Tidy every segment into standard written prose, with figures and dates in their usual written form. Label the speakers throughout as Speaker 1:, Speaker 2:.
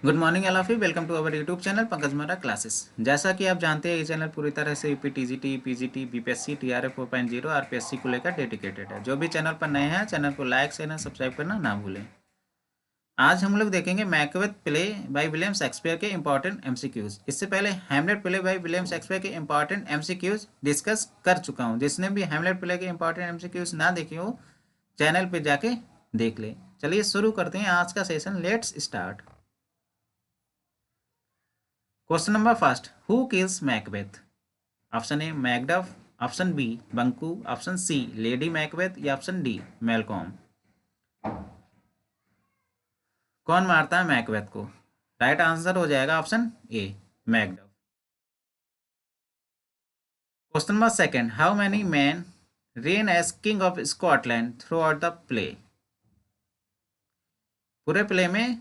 Speaker 1: Good morning all of you. Welcome to our YouTube channel Pankaj Mehra classes. जैसा कि आप जानते हैं ये चैनल पूरी तरह से UP TGT, PGT, BPSC, TRF 4.0, RPSC को लेकर डेडिकेटेड है। जो भी चैनल पर नए हैं चैनल को लाइक शेयर और सब्सक्राइब करना ना भूलें। आज हम लोग देखेंगे Macbeth play by William Shakespeare के इंपॉर्टेंट एमसीक्यूज। इससे पहले Hamlet play by William Shakespeare के इंपॉर्टेंट एमसीक्यूज डिस्कस कर चुका हूँ। जिसने भी हैमलेट प्ले के इंपॉर्टेंट एमसीक्यूज ना देखे हो चैनल पर जाके देख ले। चलिए शुरू करते हैं आज का session. Let's start. Question number first, who kills Macbeth? Option A Macduff, option B Banquo, option C lady Macbeth या ऑप्शन डी मेलकॉम। कौन मारता है मैकबेथ को? राइट आंसर हो जाएगा option A Macduff. Question number second, how many men reign as king of Scotland throughout the play? पूरे play में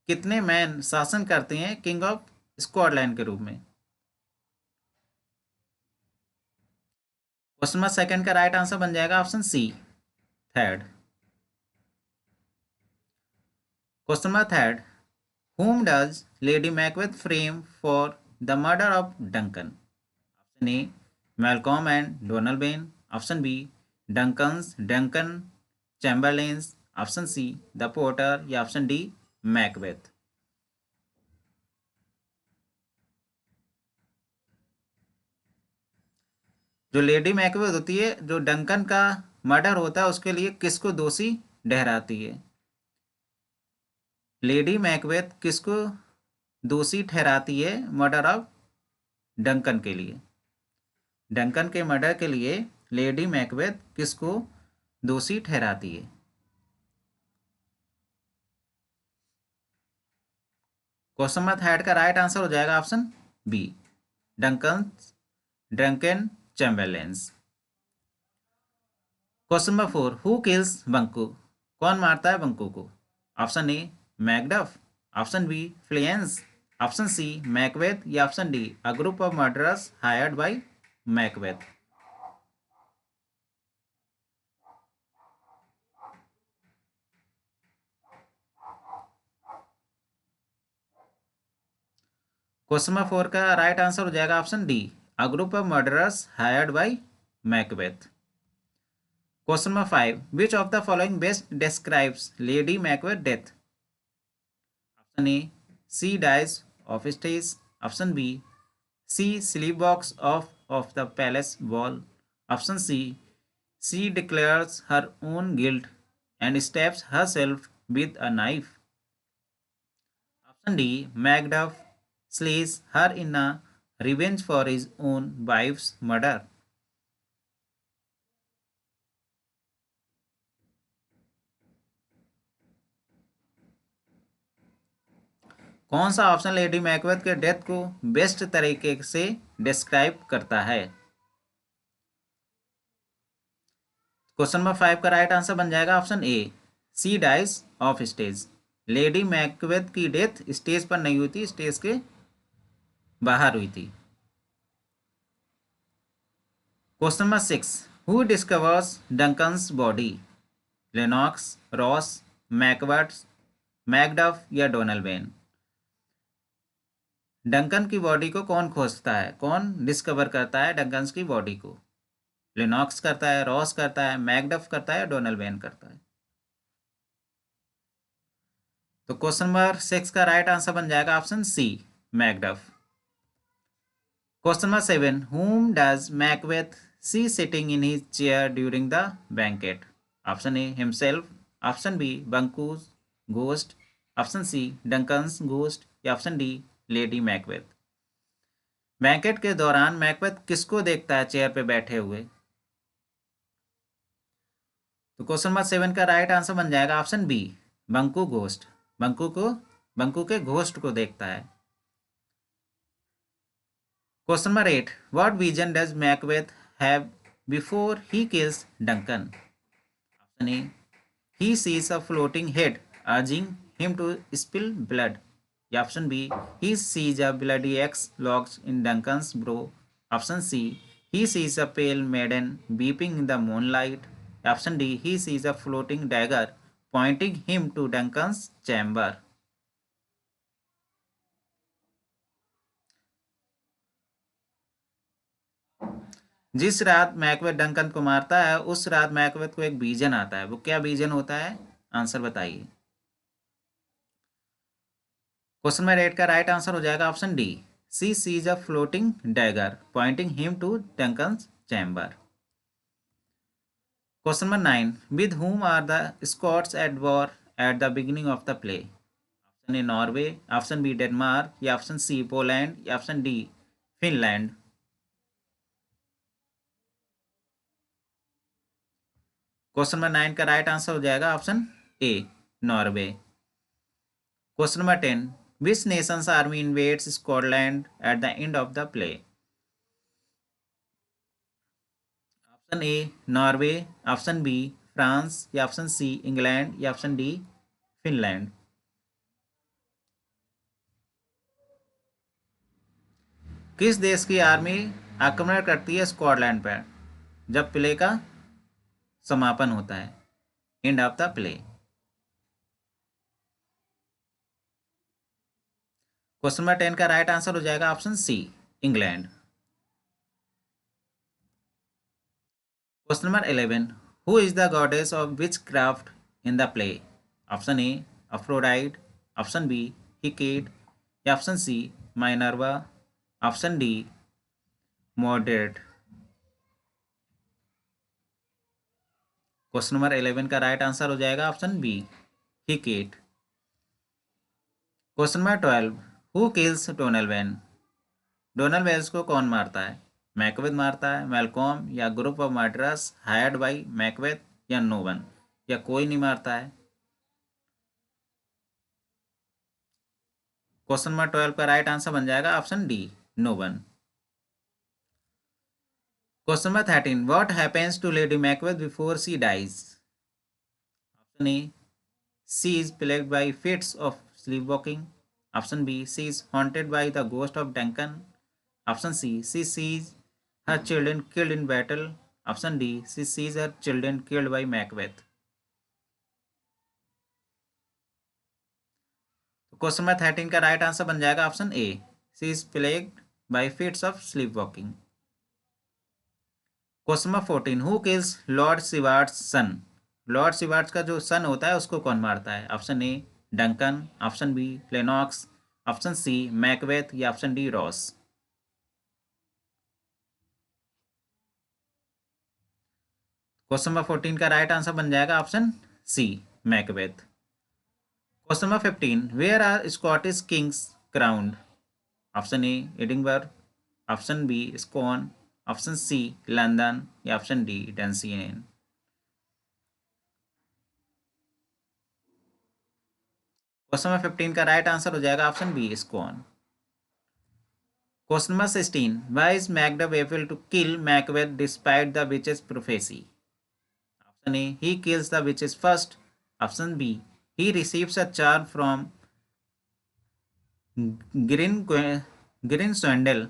Speaker 1: कितने मैन शासन करते हैं किंग ऑफ स्कॉटलैंड के रूप में? क्वेश्चन नंबर सेकंड का राइट आंसर बन जाएगा option C third. Question number third, whom does Lady Macbeth frame for the murder of Duncan? Option A, Malcolm and Donalbain. Option B, Duncan Chamberlains. Option C, The Porter या option D Macbeth. जो lady Macbeth होती है, जो Duncan का murder होता है उसके लिए किसको दोषी ठहराती है? लेडी मैकबेथ किसको दोषी ठहराती है मर्डर ऑफ डंकन के लिए? डंकन के मर्डर के लिए लेडी मैकबेथ किसको दोषी ठहराती है? क्वेश्चन नंबर थर्ड का राइट आंसर हो जाएगा option B drunken chamberlains. Question number four, who kills Banquo? कौन मारता है बंकू को? Option A Macduff, option B Fleance, option C Macbeth या option D a group of murderers hired by Macbeth. Question number four का right answer हो जाएगा option D a group of murderers hired by Macbeth. Question number five, which of the following best describes Lady Macbeth death? Option A she dies off stage, option B she sleepwalks off the palace wall, option C declares her own guilt and stabs herself with a knife, option D Macduff slays her in a revenge for his own wife's murder। कौन सा option lady Macbeth के death को best तरीके से describe करता है? Question number five का right answer बन जाएगा option A she dies off stage. Lady Macbeth की डेथ स्टेज पर नहीं हुई थी, स्टेज के बाहर हुई थी। Question number six, who discovers Duncan's body? Lennox, Ross, Macbeth, Macduff या डोनाल्ड? डंकन की बॉडी को कौन खोजता है, कौन डिस्कवर करता है डंकन की बॉडी को? लिनॉक्स करता है, रॉस करता है, मैकडफ करता है, डोनाल्ड करता है? तो क्वेश्चन नंबर सिक्स का राइट आंसर बन जाएगा option C Macduff. Question number seven, whom does Macbeth see sitting in his chair during the banquet? Option A himself, option B Banquo's ghost, option C Duncan's ghost या option D lady Macbeth. Banquet के दौरान Macbeth किसको देखता है chair पे बैठे हुए? तो क्वेश्चन नंबर सेवन का राइट आंसर बन जाएगा option B Banquo ghost. Banquo के घोस्ट को देखता है। Question number eight, what vision does Macbeth have before he kills Duncan? Option A he sees a floating head urging him to spill blood या option B he sees a bloody axe locked in Duncan's brow, option C he sees a pale maiden weeping in the moonlight, option D he sees a floating dagger pointing him to Duncan's chamber। जिस रात Macbeth Duncan को मारता है उस रात Macbeth को एक vision आता है, वो क्या विजन होता है? आंसर बताइए। क्वेश्चन नंबर 8 का राइट आंसर हो जाएगा option D, she sees a floating dagger pointing him to Duncan's chamber. Question number 9, with whom are the Scots at war at the beginning of the play? Option A Norway, option B Denmark, या option C Poland, या option D Finland. Question number 9 का right answer हो जाएगा option A Norway. Question number 10, which nation's army invades Scotland at the end of the play? Option A Norway, option B France, या option C England, या option D Finland. किस देश की army आक्रमण करती है स्कॉटलैंड पर जब प्ले का समापन होता है, end of the play? Question number 10 का राइट आंसर हो जाएगा option C England. Question number 11, who is the goddess of witchcraft in the play? Option A Aphrodite, option B Hecate, या option C Minerva, option D moderate. Question number 11 का right answer हो जाएगा option B Hecate. Question number 12, who kills Donalbain? Donalbain को कौन मारता है? Macbeth मारता है, मैलकॉम, या group of murderers hired by Macbeth, या नो वन, या कोई नहीं मारता है? क्वेश्चन नंबर 12 का राइट आंसर बन जाएगा option D no one. Question number 13, what happens to Lady Macbeth before she dies? Option A, she is plagued by fits of sleepwalking, option B, she is haunted by the ghost of Duncan, option C, she sees her children killed in battle, option D, she sees her children killed by Macbeth। तो question number 13 का right answer बन जाएगा option A, she is plagued by fits of sleepwalking। Question number 14, who kills lord Siward's son? Lord Siward's का जो son होता है उसको कौन मारता है? Option A Duncan, option B Lennox, option C Macbeth, या option D Ross. Question number 14 का राइट आंसर बन जाएगा option C Macbeth. Question number 15, where are Scottish kings crowned? Option A Edinburgh, option B Scone, option C London, या option D Dunsinane. Question number 15 का right answer हो जाएगा option B Scone. Question number 16, why is Macduff able to kill Macbeth despite the witches prophecy? Option A, he kills the witches first, option B, he receives a charm from Grindswindle,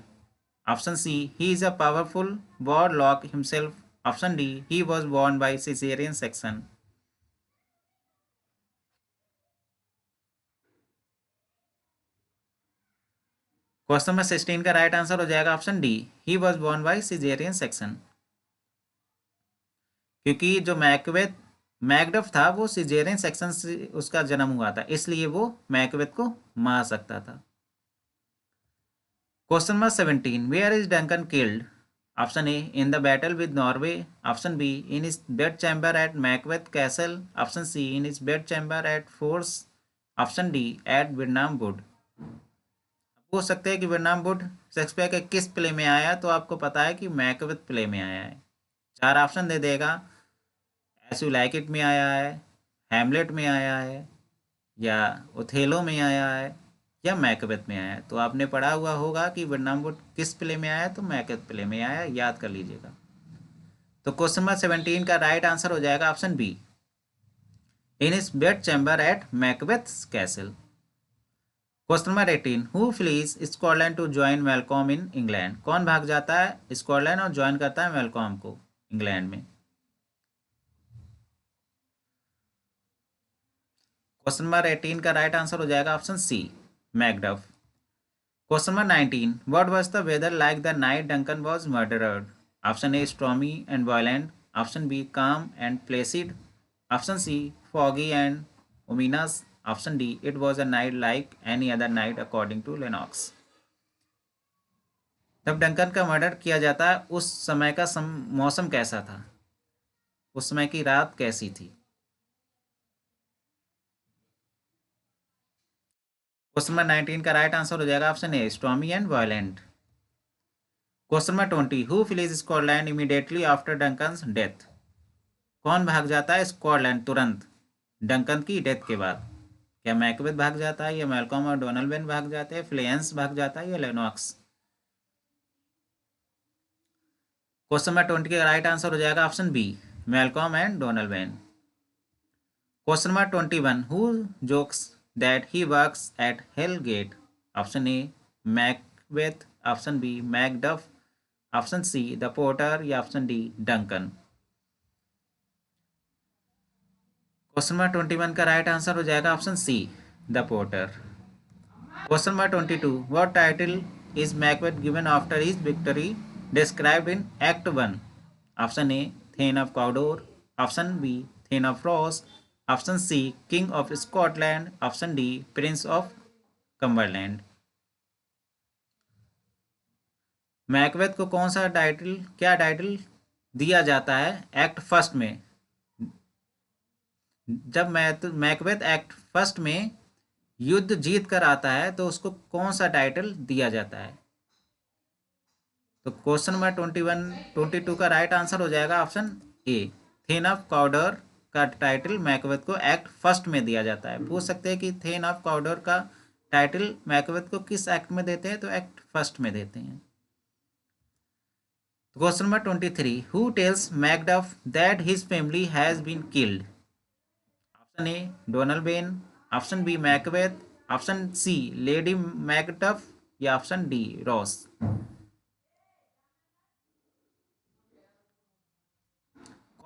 Speaker 1: option C, he is a powerful warlock himself, option D, he was born by cesarean section। Question number 16 का right answer हो जाएगा option D, he was born by cesarean section। क्योंकि जो Macduff था वो caesarean section से उसका जन्म हुआ था, इसलिए वो मैकबेथ को मार सकता था। Question number 17, where is Duncan killed? Option A in the battle with Norway, option B in his bed chamber at Macbeth castle, option C in his bed chamber at Forres, option D at वियतनाम wood. पूछ सकते हैं कि Vietnam would Shakespeare के किस play में आया, तो आपको पता है कि मैकबेथ प्ले में आया है। 4 ऑप्शन दे देगा, एज यू लाइक इट में आया है, हैमलेट में आया है, या ओथेलो में आया है, या मैकबेथ में आया है। तो आपने पढ़ा हुआ होगा कि वियतनाम वुड किस प्ले में आया, तो मैकबेथ प्ले में आया, याद कर लीजिएगा। तो क्वेश्चन नंबर 17 का राइट आंसर हो जाएगा option B, in his bed chamber at Macbeth's castle. Question number 18, who flees Scotland to join Malcolm in England? कौन भाग जाता है स्कॉटलैंड और ज्वाइन करता है मैलकॉम को इंग्लैंड में? क्वेश्चन नंबर 18 का राइट आंसर हो जाएगा option C Macduff. Question number 19, what was the weather like the night Duncan was murdered? Option A stormy and violent, option B calm and placid, option C foggy and ominous, option D it was a night like any other night according to Lennox. जब Duncan का murder किया जाता है उस समय का मौसम कैसा था, उस समय की रात कैसी थी। क्वेश्चन नंबर 19 का राइट आंसर हो जाएगा option A stormy and violent. Question number 20 who flees Scotland immediately after Duncan's death. कौन भाग जाता है स्कॉटलैंड तुरंत डंकन की डेथ के बाद। क्या मैकबेथ भाग जाता है, या मैल्कॉम और डोनाल्डबेन भाग जाते हैं, फ्लेंस भाग जाता है, या लेनॉक्स। क्वेश्चन नंबर 20 का राइट आंसर हो जाएगा option B Malcolm and Donalbain. Question number 21 who jokes that he works at hell gate. Option A Macbeth, option B Macduff, option C the porter, या option D Duncan. Question number 21 का right answer हो जाएगा option C the porter. Question number 22 what title is Macbeth given after his victory described in act 1। Option A thane of Cawdor, option B thane of Ross, option C king of Scotland, option D prince of Cumberland. Macbeth को कौन सा title, क्या title दिया जाता है act first में। जब Macbeth act first में युद्ध जीत कर आता है तो उसको कौन सा टाइटल दिया जाता है। तो क्वेश्चन नंबर 22 का राइट आंसर हो जाएगा option A thane of Cawdor का टाइटल मैकबेथ को एक्ट फर्स्ट में दिया जाता है। पूछ सकते हैं कि थेन ऑफ कॉडर का टाइटल मैकबेथ को किस एक्ट में देते हैं, तो एक्ट फर्स्ट में देते हैं। Question number 23 who tells Macduff that his family has been killed. Option A Donalbain, option B Macbeth, option C lady Macduff, या ऑप्शन डी रॉस।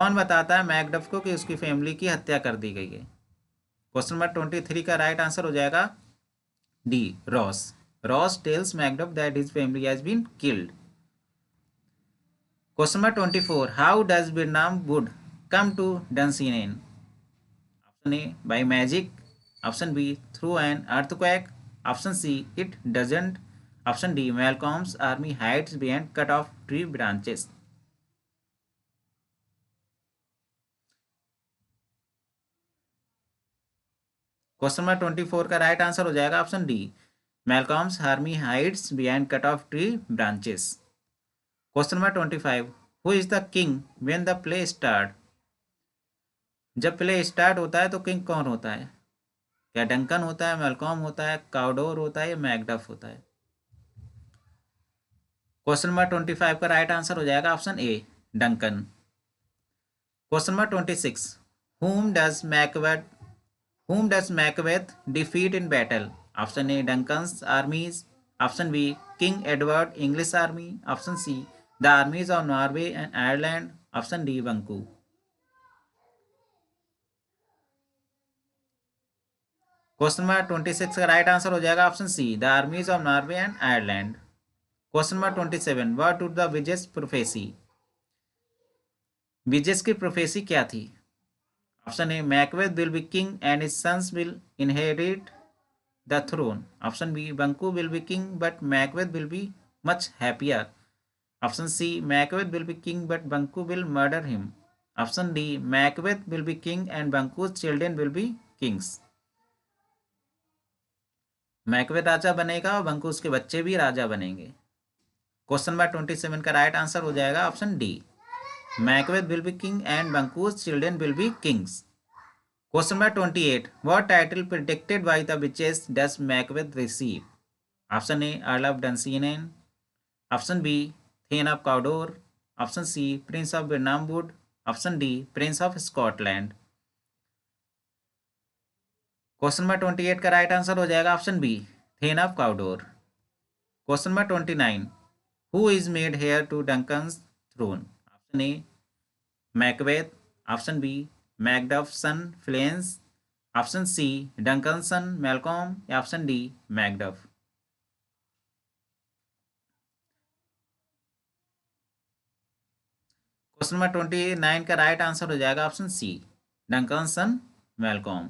Speaker 1: कौन बताता है मैकडफ को कि उसकी फैमिली की हत्या कर दी गई है। क्वेश्चन नंबर 23 का राइट आंसर हो जाएगा D Ross. Ross tells Macduff that his family has been killed. Question number 24 how does Birnam wood come to Dunsinane. Option A by magic, option B through an earthquake, option C it doesn't, option D Malcolm's army hides behind cut off tree branches. Question number 24 का right answer हो जाएगा option D Malcolm's army hides behind cut off tree branches. Question number 25 who is the king when the play start. जब play start होता है तो king कौन होता है। क्या डंकन होता है, मैलकॉम होता है, काउडोर होता है, या मैकडफ होता है। क्वेश्चन नंबर 25 का राइट आंसर हो जाएगा option A Duncan. Question number 26 whom does Macbeth defeat in battle। Option A Duncan's armies, option B king Edward English army, option C the armies of Norway and Ireland, option D Banku. Question number 26 का right answer हो जाएगा option C the armies of Norway and Ireland. Question number 27 what to the witches prophecy. Witches की prophecy क्या थी। Option A Macbeth will be king and his sons will inherit the throne, option B Banquo will be king but Macbeth will be much happier, option C Macbeth will be king but Banquo will murder him, option D Macbeth will be king and Banquo's children will be kings. Macbeth राजा बनेगा और बंकूज के बच्चे भी राजा बनेंगे। Question number 27 का right answer हो जाएगा option D Macbeth will be king and Banquo's children will be kings. Question number 28 what title predicted by the witches does Macbeth receive. Option A earl of Dunsinane, option B thane of Cawdor, option C prince of Birnam Wood, option D prince of Scotland. Question number 28 का right answer हो जाएगा option B thane of Cawdor. Question number 29 who is made heir to Duncan's throne. Option A Macbeth, option B Macduff son Fleance, option C Duncan son Malcolm, या option D Macduff. Question number 29 का right answer हो जाएगा option C, Duncan son Malcolm.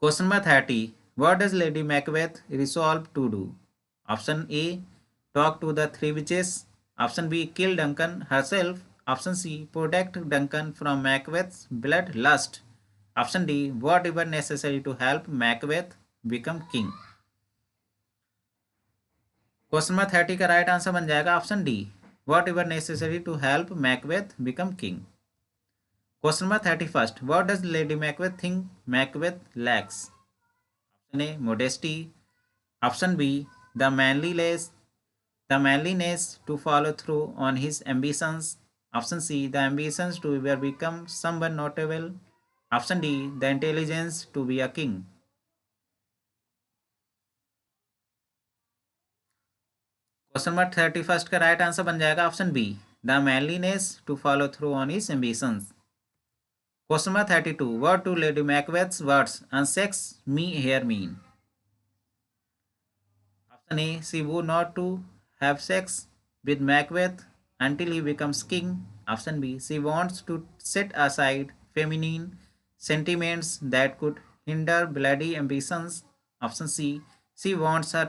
Speaker 1: Question number 30, what does lady Macbeth resolve to do? Option A, talk to the three witches. Option B, kill Duncan herself. Option C, protect Duncan from Macbeth's blood lust. Option D, whatever necessary to help Macbeth become king. Question number 30 का right answer बन जाएगा option D, whatever necessary to help Macbeth become king. Question number 31, what does lady Macbeth think Macbeth lacks? Option A, modesty. Option B, the manliness the manliness to follow through on his ambitions. Option C, the ambitions to ever become someone notable. Option D, the intelligence to be a king. Question number 31 का right answer बन जाएगा option B, the manliness to follow through on his ambitions. Question number 32, what to lady Macbeth's words on sex me here mean? Option A, she would not to have sex with Macbeth until he becomes king. Option B, she wants to set aside feminine sentiments that could hinder bloody ambitions. Option C, she wants her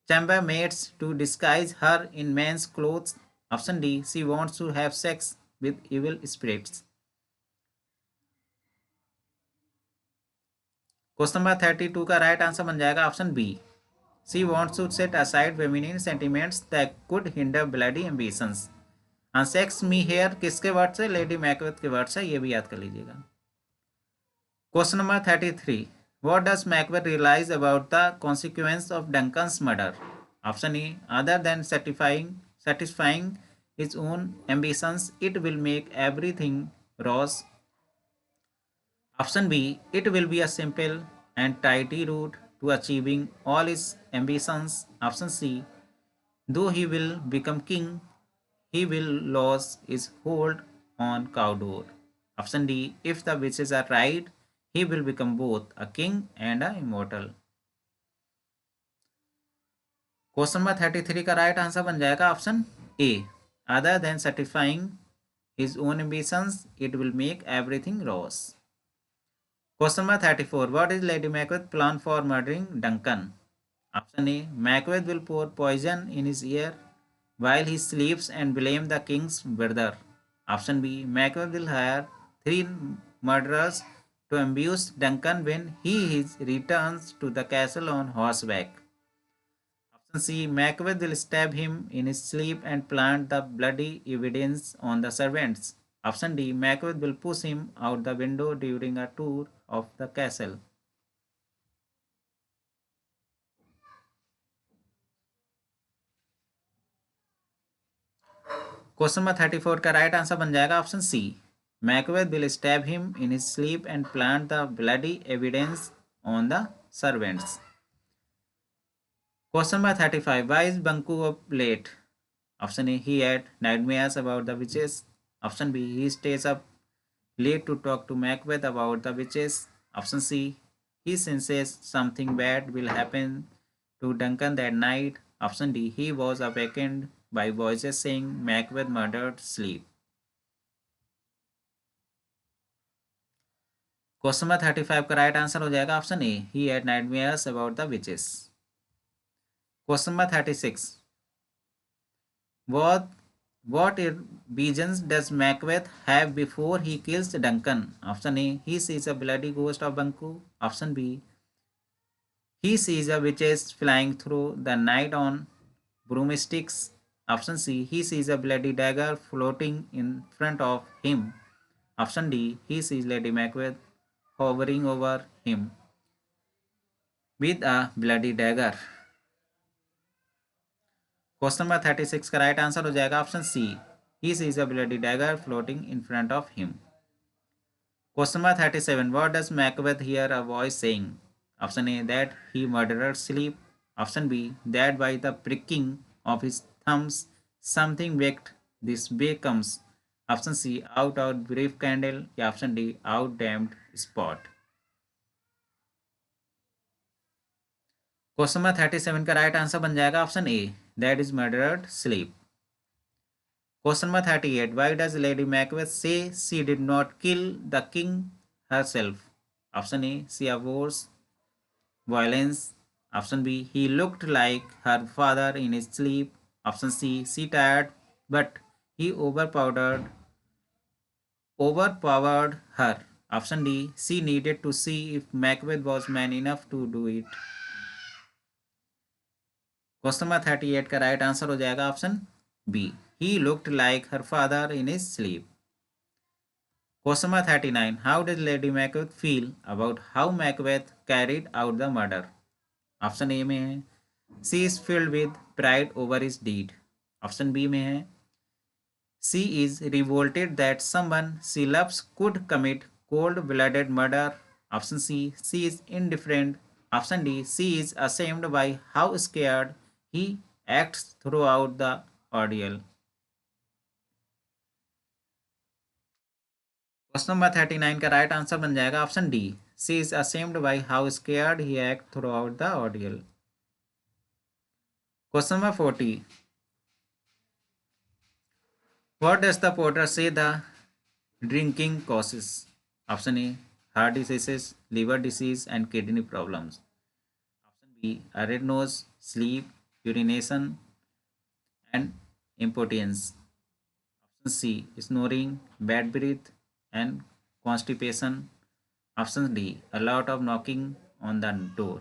Speaker 1: chambermaids to disguise her in men's clothes. Option D, she wants to have sex with evil spirits. Question number 32 का right answer बन जाएगा option B, she wants to set aside feminine sentiments that could hinder bloody ambitions. Sex me here किसके word से? Lady Macbeth के word से, ये भी याद कर लीजिएगा। Question number 33, what does Macbeth realise about the consequence of Duncan's murder? Option A, other than satisfying his own ambitions, it will make everything rose. Option B, it will be a simple and tidy route to achieving all his ambitions. Option C, though he will become king, he will lose his hold on Cawdor. Option D, if the wishes are right, he will become both a king and a immortal. Question number 33 का right answer बन जाएगा option A, other than satisfying his own ambitions, it will make everything rose. Question number 34. What is Lady Macbeth's plan for murdering Duncan? Option A, Macbeth will pour poison in his ear while he sleeps and blame the king's brother. Option B, Macbeth will hire 3 murderers to ambush Duncan when he returns to the castle on horseback. Option C, Macbeth will stab him in his sleep and plant the bloody evidence on the servants. Option D, Macbeth will push him out the window during a tour of the castle. Question number 34 का right answer बन जाएगा option C, Macbeth will stab him in his sleep and plant the bloody evidence on the servants. Question number 35, why is Banquo up late? Option A, he had nightmares about the witches. Option B, he stays up late to talk to Macbeth about the witches. Option C, he senses something bad will happen to Duncan that night. Option D, he was awakened by voices saying Macbeth murdered sleep. Question number 35 का right answer हो जाएगा option A, he had nightmares about the witches. Question number 36, What visions does Macbeth have before he kills Duncan? Option A, he sees a bloody ghost of Banquo. Option B, he sees a witches flying through the night on broomsticks. Option C, he sees a bloody dagger floating in front of him. Option D, he sees Lady Macbeth hovering over him with a bloody dagger. Question number 36 का right answer हो जाएगा option C, he sees a bloody dagger floating in front of him. Question number 37, what does Macbeth hear a voice saying? Option A, that he murderer sleep. Option B, that by the pricking of his thumbs something wicked this becomes. Option C, out out brief candle. या option D, out damned spot. Question number 37 का right answer बन जाएगा option A, that is murdered sleep. Question number 38. Why does Lady Macbeth say she did not kill the king herself? Option A. She avoids violence. Option B. He looked like her father in his sleep. Option C. She tired, but he overpowered her. Option D. She needed to see if Macbeth was man enough to do it. Question number 38 का right answer हो जाएगा option B, he looked like her father in his sleep. Question number 39, how did lady Macbeth feel about how Macbeth carried out the murder? Option A में है she is filled with pride over his deed. Option B में है she is revolted that someone she loves could commit cold blooded murder. Option C is indifferent. Option D, she is ashamed by how scared he acts throughout the ordeal. Question number 39 का right answer बन जाएगा option D, she is ashamed by how scared he act throughout the ordeal. Question number 40, what does the porter say the drinking causes? Option A, heart diseases, liver disease and kidney problems. Option B, a red nose, sleep, urination and impotence. Option C, snoring, bad breath and constipation. Option D, a lot of knocking on the door.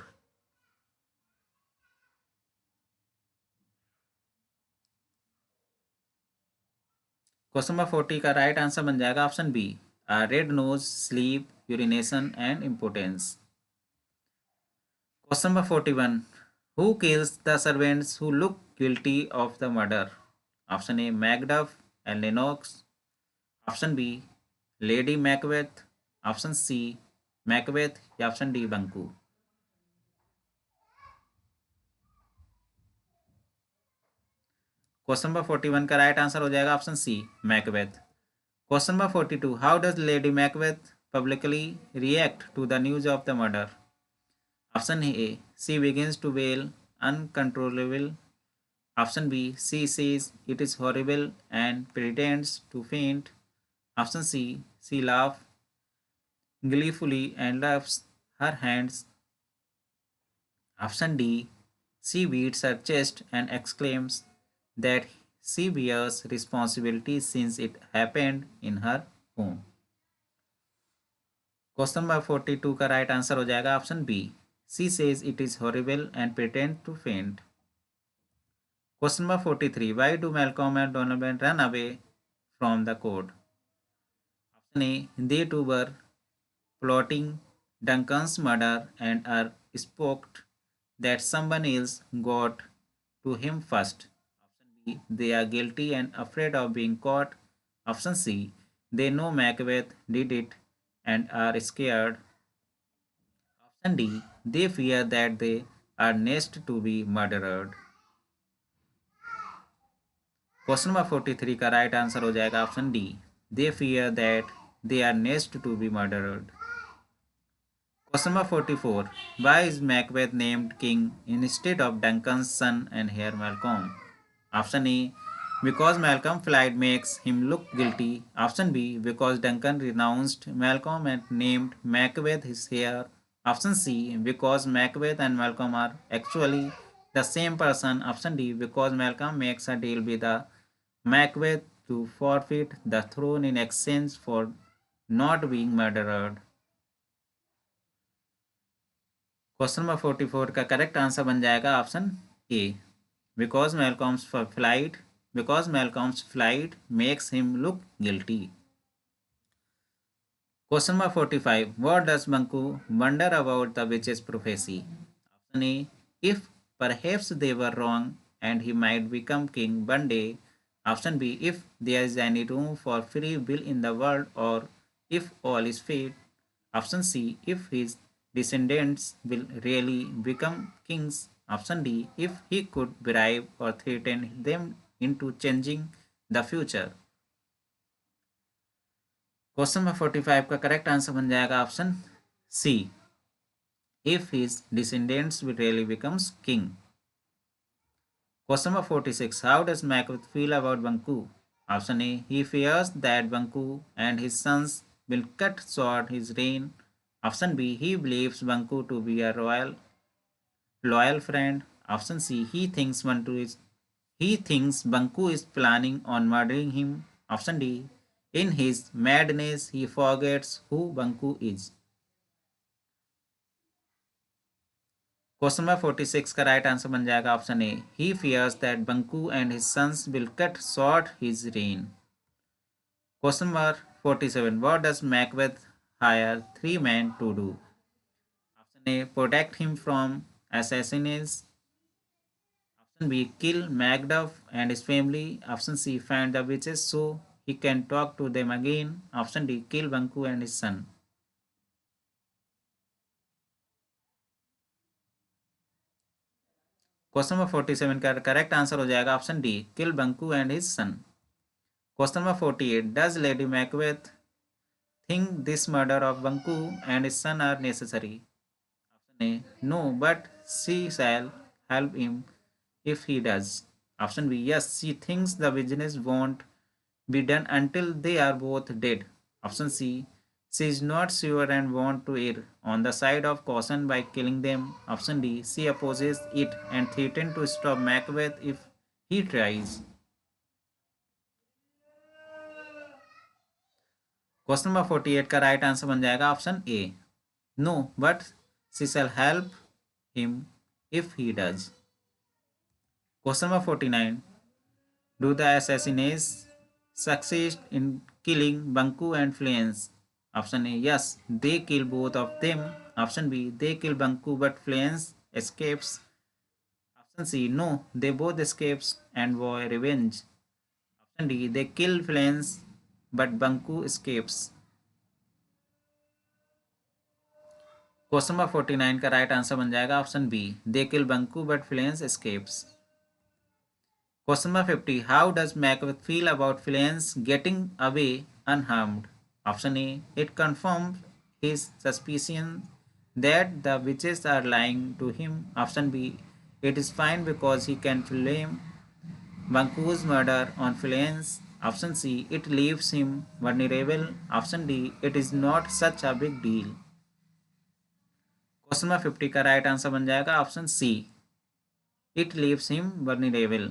Speaker 1: Question number 40 का right answer बन जाएगा option B, red nose, sleep, urination and importance. Question number 41, who kills the servants who look guilty of the murder? Option A, Macduff and Lennox. Option B, Lady Macbeth. Option C, Macbeth या option D, Banku. Question number 41 का right answer हो जाएगा option C, Macbeth. Question number 42, how does lady Macbeth publicly react to the news of the murder? Option A, she begins to wail uncontrollable. Option B, she says it is horrible and pretends to faint. Option C, she laughs gleefully and rubs her hands. Option D, she beats her chest and exclaims that she bears responsibility since it happened in her home. Question number 42 का right answer हो जाएगा option B, she says it is horrible and pretend to faint. Question number 43, why do Malcolm and Donovan run away from the court? Option A, they too were plotting Duncan's murder and are spooked that someone else got to him first. Option B, they are guilty and afraid of being caught. Option C, they know Macbeth did it and are scared. Option D, they fear that they are next to be murdered. Question number 43 का right answer हो जाएगा option D, they fear that they are next to be murdered. Question number 44, why is Macbeth named king instead of Duncan's son and heir Malcolm? Option A, because Malcolm flight makes him look guilty. Option B, because Duncan renounced Malcolm and named Macbeth his heir. Option C, because Macbeth and Malcolm are actually the same person. Option D, because Malcolm makes a deal with the Macbeth to forfeit the throne in exchange for not being murdered. Question number 44 का correct answer बन जाएगा option A, because Malcolm's flight makes him look guilty. Question number 45, what does Banquo wonder about the witches prophecy? Option A, if perhaps they were wrong and he might become king one day. Option B, if there is any room for free will in the world, और if all is fate. Option C, if his descendants will really become kings. Option D, if he could bribe or threaten them into changing the future. Question number 45 का correct answer बन जाएगा option C, if his descendants will really becomes king. Question number 46, how does Macbeth feel about Banku? Option A, he fears that Banku and his sons will cut short his reign. Option B, he believes Banku to be a loyal friend. Option C, he thinks Banku is planning on murdering him. Option D, in his madness he forgets who Banku is. Question number 46 का right answer बन जाएगा option A, he fears that Banquo and his sons will cut short his reign. Question number 47, what does Macbeth hire 3 men to do? Option A, protect him from assassins. Option B, kill Macduff and his family. Option C, find the witches so he can talk to them again. Option D, kill Banku and his son. Question number 47 का correct answer हो जाएगा option D, kill Banquo and his son. Question number 48, does lady Macbeth think this murder of Banquo and his son are necessary? Option A, no but she shall help him if he does. Option B, yes, she thinks the business won't be done until they are both dead. Option C, she is not sure and want to err on the side of caution by killing them. Option D, she opposes it and threatens to stop Macbeth if he tries. Question number 48 का right answer बन जाएगा option A, no but she shall help him if he does. Question number 49. Do the assassins succeed in killing Banku and Fleance? Option A, yes, they kill both of them. Option B, they kill Banku but Fleance escapes. Option C, no, they both escapes and vow revenge. Option D, they kill Fleance but Banku escapes. Question number 49 का right answer बन जाएगा option B, they kill Banquo but Fleance escapes. Question number 50. How does Macbeth feel about Fleance getting away unharmed? Option A, it confirms his suspicion that the witches are lying to him. Option B, it is fine because he can blame Banku's murder on Fleance. Option C, it leaves him vulnerable. Option D, it is not such a big deal. Question number 50 का right answer बन जाएगा option C, it leaves him vulnerable.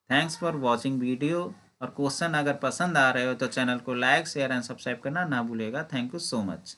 Speaker 1: Thanks for watching video. और question अगर पसंद आ रहे हो तो channel को लाइक शेयर एंड सब्सक्राइब करना ना भूलेगा. Thank you so much.